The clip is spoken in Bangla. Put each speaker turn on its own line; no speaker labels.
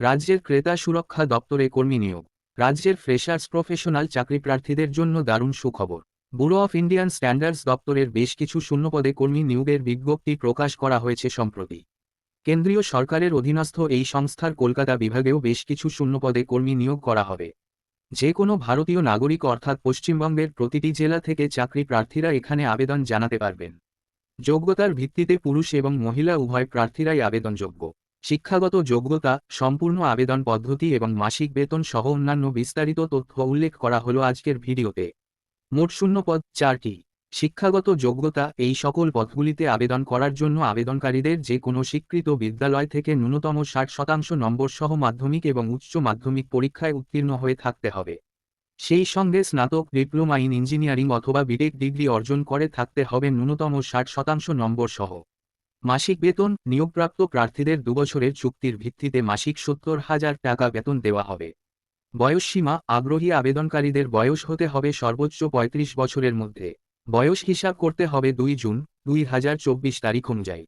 রাজ্যের ক্রেতা সুরক্ষা দপ্তরে কর্মী নিয়োগ। রাজ্যের ফ্রেশার্স প্রফেশনাল চাকরি প্রার্থীদের জন্য দারুণ সুখবর। ব্যুরো অফ ইন্ডিয়ান স্ট্যান্ডার্ডস দপ্তরের বেশ কিছু শূন্যপদে কর্মী নিয়োগের বিজ্ঞপ্তি প্রকাশ করা হয়েছে সম্প্রতি। কেন্দ্রীয় সরকারের অধীনস্থ এই সংস্থার কলকাতা বিভাগেও বেশ কিছু শূন্যপদে কর্মী নিয়োগ করা হবে। যে কোনো ভারতীয় নাগরিক অর্থাৎ পশ্চিমবঙ্গের প্রতিটি জেলা থেকে চাকরি প্রার্থীরা এখানে আবেদন জানাতে পারবেন। যোগ্যতার ভিত্তিতে পুরুষ এবং মহিলা উভয় প্রার্থীরাই আবেদনযোগ্য। শিক্ষাগত যোগ্যতা, সম্পূর্ণ আবেদন পদ্ধতি এবং মাসিক বেতন সহ অন্যান্য বিস্তারিত তথ্য উল্লেখ করা হলো আজকের ভিডিওতে। মোট শূন্যপদ 4টি। শিক্ষাগত যোগ্যতা, এই সকল পদগুলিতে আবেদন করার জন্য আবেদনকারীদের যে কোনো স্বীকৃত বিদ্যালয় থেকে ন্যূনতম 60% নম্বর সহ মাধ্যমিক এবং উচ্চ মাধ্যমিক পরীক্ষায় উত্তীর্ণ হয়ে থাকতে হবে। সেই সঙ্গে স্নাতক, ডিপ্লোমা ইন ইঞ্জিনিয়ারিং অথবা বিটেক ডিগ্রি অর্জন করে থাকতে হবে ন্যূনতম 60% নম্বর সহ। মাসিক বেতন, নিয়োগপ্রাপ্ত প্রার্থীদের 2 বছরের চুক্তির ভিত্তিতে মাসিক 70,000 টাকা বেতন দেওয়া হবে। বয়সসীমা, আগ্রহী আবেদনকারীদের বয়স হতে হবে সর্বোচ্চ 35 বছরের মধ্যে। বয়স হিসাব করতে হবে 2 জুন 2024 তারিখ অনুযায়ী।